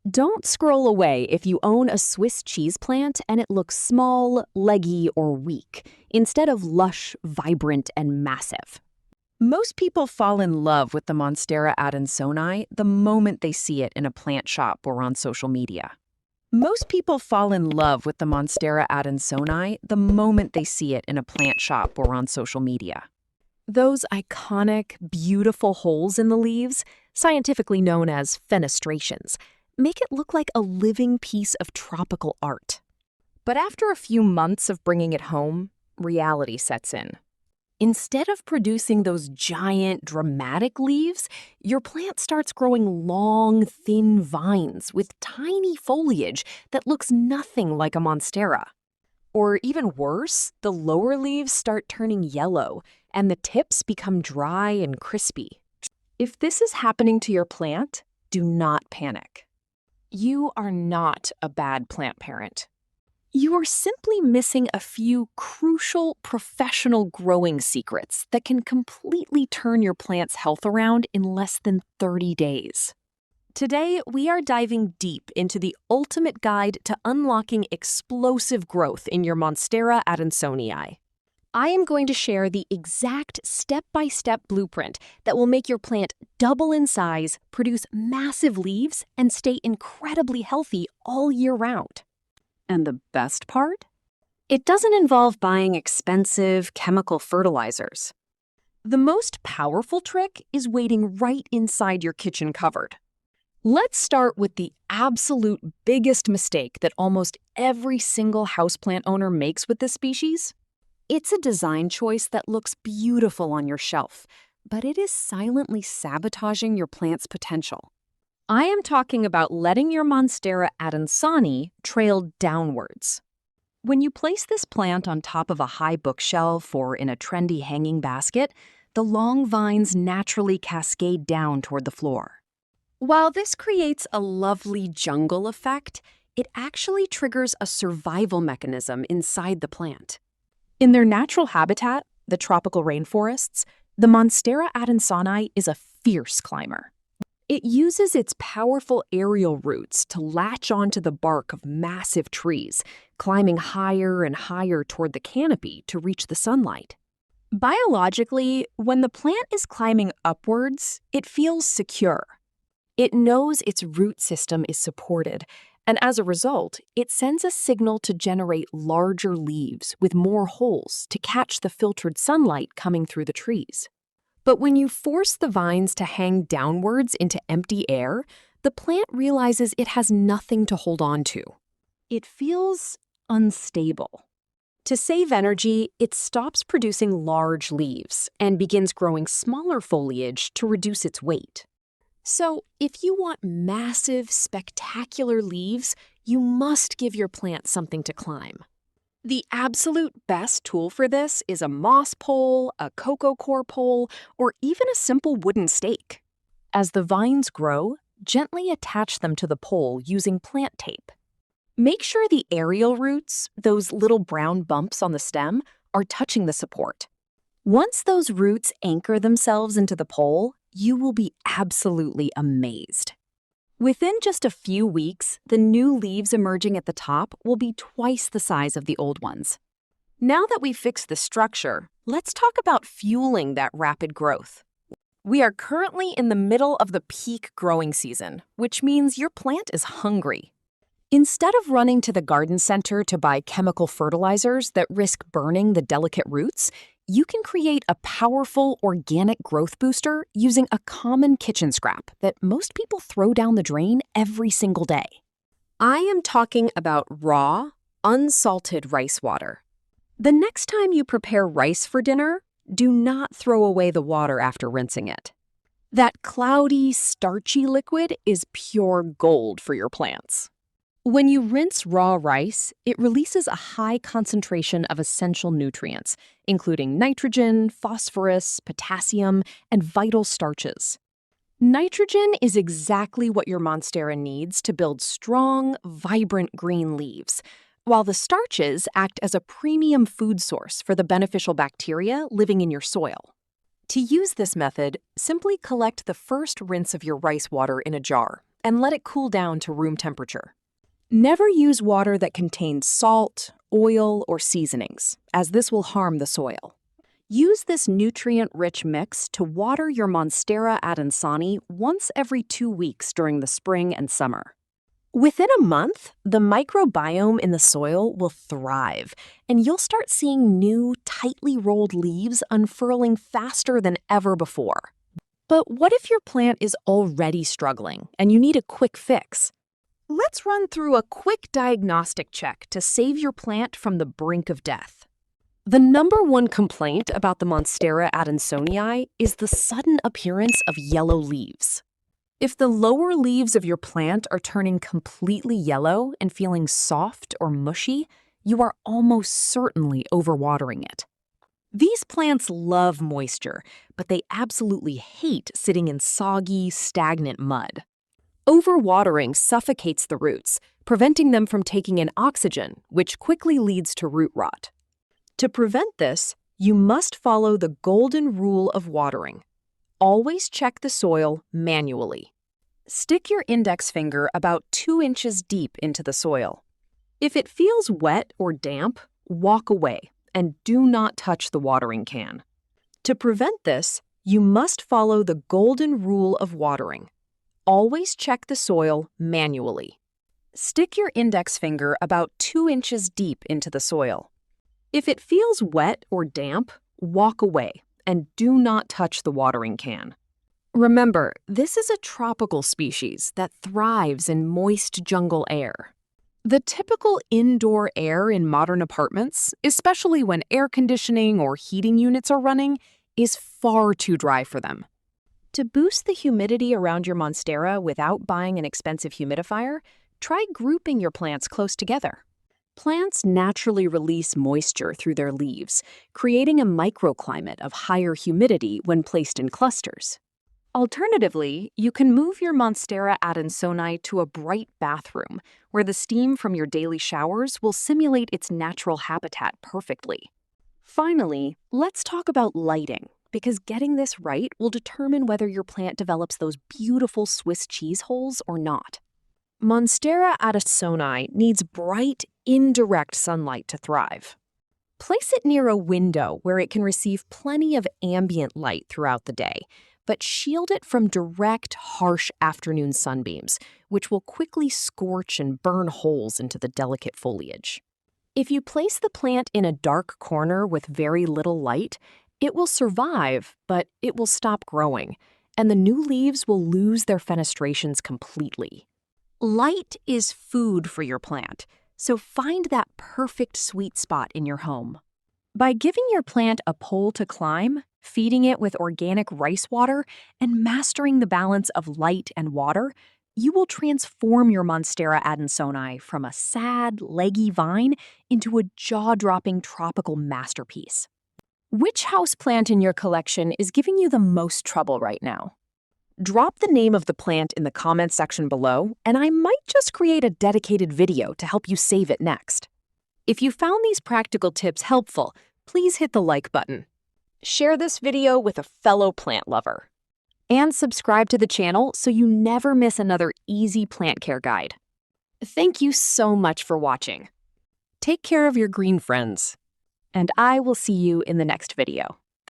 Don't scroll away if you own a Swiss cheese plant and it looks small, leggy, or weak, instead of lush, vibrant, and massive. Most people fall in love with the Monstera Adansonii the moment they see it in a plant shop or on social media. Most people fall in love with the Monstera Adansonii the moment they see it in a plant shop or on social media. Those iconic, beautiful holes in the leaves, scientifically known as fenestrations, make it look like a living piece of tropical art. But after a few months of bringing it home, reality sets in. Instead of producing those giant, dramatic leaves, your plant starts growing long, thin vines with tiny foliage that looks nothing like a monstera. Or even worse, the lower leaves start turning yellow, and the tips become dry and crispy. If this is happening to your plant, do not panic. You are not a bad plant parent. You are simply missing a few crucial professional growing secrets that can completely turn your plant's health around in less than 30 days. Today, we are diving deep into the ultimate guide to unlocking explosive growth in your Monstera Adansonii. I am going to share the exact step-by-step blueprint that will make your plant double in size, produce massive leaves, and stay incredibly healthy all year round. And the best part? It doesn't involve buying expensive chemical fertilizers. The most powerful trick is waiting right inside your kitchen cupboard. Let's start with the absolute biggest mistake that almost every single houseplant owner makes with this species. It's a design choice that looks beautiful on your shelf, but it is silently sabotaging your plant's potential. I am talking about letting your Monstera Adansonii trail downwards. When you place this plant on top of a high bookshelf or in a trendy hanging basket, the long vines naturally cascade down toward the floor. While this creates a lovely jungle effect, it actually triggers a survival mechanism inside the plant. In their natural habitat, the tropical rainforests, the Monstera Adansonii is a fierce climber. It uses its powerful aerial roots to latch onto the bark of massive trees, climbing higher and higher toward the canopy to reach the sunlight. Biologically, when the plant is climbing upwards, it feels secure. It knows its root system is supported, and as a result, it sends a signal to generate larger leaves with more holes to catch the filtered sunlight coming through the trees. But when you force the vines to hang downwards into empty air, the plant realizes it has nothing to hold on to. It feels unstable. To save energy, it stops producing large leaves and begins growing smaller foliage to reduce its weight. So, if you want massive, spectacular leaves, you must give your plant something to climb. The absolute best tool for this is a moss pole, a cocoa core pole, or even a simple wooden stake. As the vines grow, gently attach them to the pole using plant tape. Make sure the aerial roots, those little brown bumps on the stem, are touching the support. Once those roots anchor themselves into the pole, you will be absolutely amazed. Within just a few weeks, the new leaves emerging at the top will be twice the size of the old ones. Now that we've fixed the structure, let's talk about fueling that rapid growth. We are currently in the middle of the peak growing season, which means your plant is hungry. Instead of running to the garden center to buy chemical fertilizers that risk burning the delicate roots, you can create a powerful organic growth booster using a common kitchen scrap that most people throw down the drain every single day. I am talking about raw, unsalted rice water. The next time you prepare rice for dinner, do not throw away the water after rinsing it. That cloudy, starchy liquid is pure gold for your plants. When you rinse raw rice, it releases a high concentration of essential nutrients, including nitrogen, phosphorus, potassium, and vital starches. Nitrogen is exactly what your Monstera needs to build strong, vibrant green leaves, while the starches act as a premium food source for the beneficial bacteria living in your soil. To use this method, simply collect the first rinse of your rice water in a jar and let it cool down to room temperature. Never use water that contains salt, oil, or seasonings, as this will harm the soil. Use this nutrient-rich mix to water your Monstera Adansonii once every 2 weeks during the spring and summer. Within a month, the microbiome in the soil will thrive, and you'll start seeing new, tightly rolled leaves unfurling faster than ever before. But what if your plant is already struggling and you need a quick fix? Let's run through a quick diagnostic check to save your plant from the brink of death. The number one complaint about the Monstera Adansonii is the sudden appearance of yellow leaves. If the lower leaves of your plant are turning completely yellow and feeling soft or mushy, you are almost certainly overwatering it. These plants love moisture, but they absolutely hate sitting in soggy, stagnant mud. Overwatering suffocates the roots, preventing them from taking in oxygen, which quickly leads to root rot. To prevent this, you must follow the golden rule of watering. Always check the soil manually. Stick your index finger about 2 inches deep into the soil. If it feels wet or damp, walk away and do not touch the watering can. To prevent this, you must follow the golden rule of watering. Always check the soil manually. Stick your index finger about 2 inches deep into the soil. If it feels wet or damp, walk away and do not touch the watering can. Remember, this is a tropical species that thrives in moist jungle air. The typical indoor air in modern apartments, especially when air conditioning or heating units are running, is far too dry for them. To boost the humidity around your Monstera without buying an expensive humidifier, try grouping your plants close together. Plants naturally release moisture through their leaves, creating a microclimate of higher humidity when placed in clusters. Alternatively, you can move your Monstera Adansonii to a bright bathroom, where the steam from your daily showers will simulate its natural habitat perfectly. Finally, let's talk about lighting, because getting this right will determine whether your plant develops those beautiful Swiss cheese holes or not. Monstera Adansonii needs bright, indirect sunlight to thrive. Place it near a window where it can receive plenty of ambient light throughout the day, but shield it from direct, harsh afternoon sunbeams, which will quickly scorch and burn holes into the delicate foliage. If you place the plant in a dark corner with very little light, it will survive, but it will stop growing, and the new leaves will lose their fenestrations completely. Light is food for your plant, so find that perfect sweet spot in your home. By giving your plant a pole to climb, feeding it with organic rice water, and mastering the balance of light and water, you will transform your Monstera Adansonii from a sad, leggy vine into a jaw-dropping tropical masterpiece. Which houseplant in your collection is giving you the most trouble right now? Drop the name of the plant in the comments section below, and I might just create a dedicated video to help you save it next. If you found these practical tips helpful, please hit the like button. Share this video with a fellow plant lover. And subscribe to the channel so you never miss another easy plant care guide. Thank you so much for watching. Take care of your green friends, and I will see you in the next video.